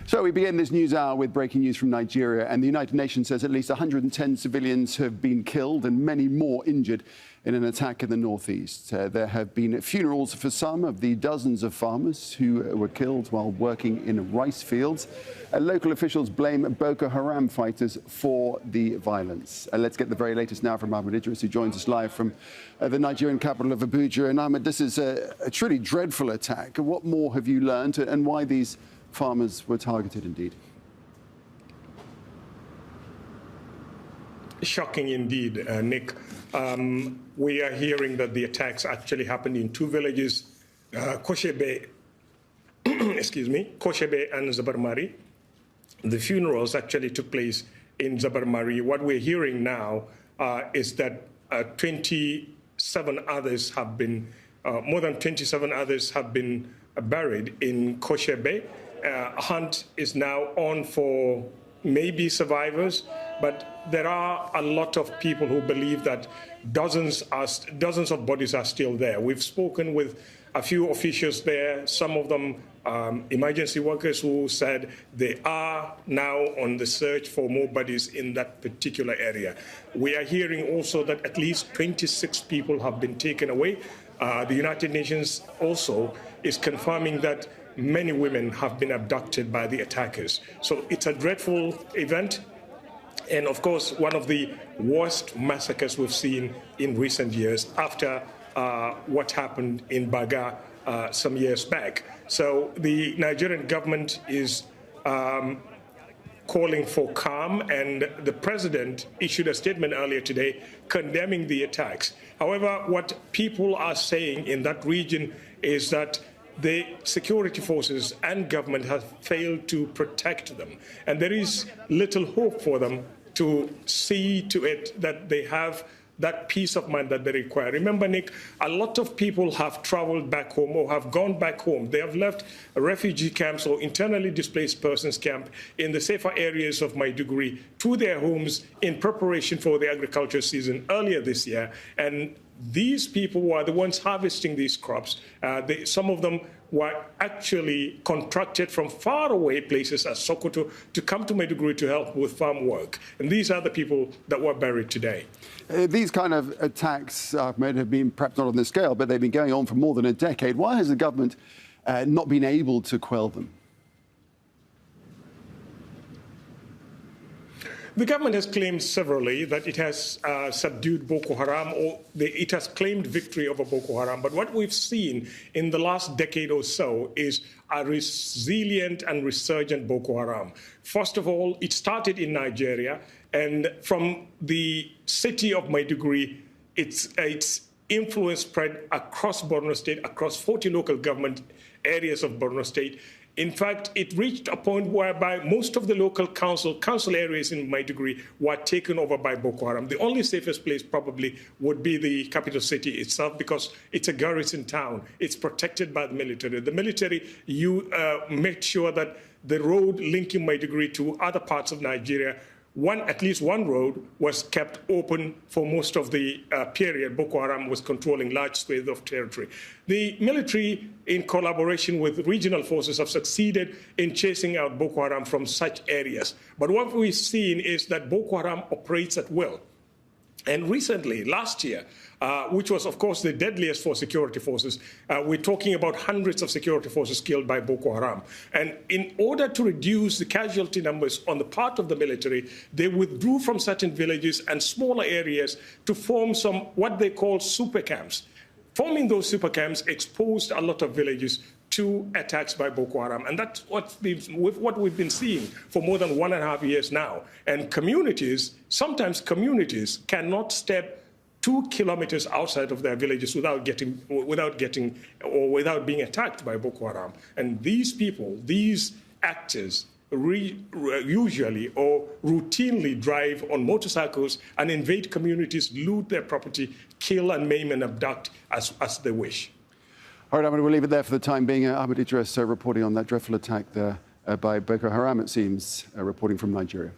So we begin this news hour with breaking news from Nigeria, and the United Nations says at least 110 civilians have been killed and many more injured in an attack in the northeast. There have been funerals for some of the dozens of farmers who were killed while working in rice fields. Local officials blame Boko Haram fighters for the violence. Let's get the very latest now from Ahmed Idris, who joins us live from the Nigerian capital of Abuja. And Ahmed, this is a truly dreadful attack. What more have you learned, and why these farmers were targeted indeed? Shocking indeed, Nick. We are hearing that the attacks actually happened in two villages, Koshebe, Koshebe and Zabarmari. The funerals actually took place in Zabarmari. What we're hearing now is that 27 others have been, more than 27 others have been buried in Koshebe. A hunt is now on for maybe survivors, but there are a lot of people who believe that dozens of bodies are still there. We've spoken with a few officials there, some of them emergency workers, who said they are now on the search for more bodies in that particular area. We are hearing also that at least 26 people have been taken away. The United Nations also is confirming that many women have been abducted by the attackers. So it's a dreadful event, and of course one of the worst massacres we've seen in recent years after what happened in Baga some years back. So the Nigerian government is calling for calm, and the president issued a statement earlier today condemning the attacks. However, what people are saying in that region is that the security forces and government have failed to protect them, and there is little hope for them to see to it that they have that peace of mind that they require. Remember, Nick, a lot of people have traveled back home or have gone back home. They have left refugee camps or internally displaced persons camp in the safer areas of Maiduguri to their homes in preparation for the agriculture season earlier this year. And these people were the ones harvesting these crops. Some of them were actually contracted from faraway places as Sokoto to come to Maiduguri to help with farm work. And these are the people that were buried today. These kind of attacks, Ahmed, have been perhaps not on this scale, but they've been going on for more than a decade. Why has the government not been able to quell them? The government has claimed severally that it has subdued Boko Haram, or it has claimed victory over Boko Haram. But what we've seen in the last decade or so is a resilient and resurgent Boko Haram. First of all, it started in Nigeria, and from the city of Maiduguri, its influence spread across Borno State, across 40 local government areas of Borno State. In fact, it reached a point whereby most of the local council areas in Maiduguri were taken over by Boko Haram. The only safest place probably would be the capital city itself, because it's a garrison town. It's protected by the military. The military, make sure that the road linking Maiduguri to other parts of Nigeria, at least one road was kept open for most of the period Boko Haram was controlling large swathes of territory. The military, in collaboration with regional forces, have succeeded in chasing out Boko Haram from such areas. But what we've seen is that Boko Haram operates at will. And recently, last year, which was, of course, the deadliest for security forces, we're talking about hundreds of security forces killed by Boko Haram. And in order to reduce the casualty numbers on the part of the military, they withdrew from certain villages and smaller areas to form some what they call super camps. Forming those super camps exposed a lot of villages to attacks by Boko Haram. And that's what we've been seeing for more than 1.5 years now. And sometimes communities cannot step 2 kilometers outside of their villages without being attacked by Boko Haram. And these people, these actors, usually or routinely drive on motorcycles and invade communities, loot their property, kill and maim and abduct as they wish. All right, Ahmed, we'll leave it there for the time being. Ahmed Idris reporting on that dreadful attack there by Boko Haram, it seems, reporting from Nigeria.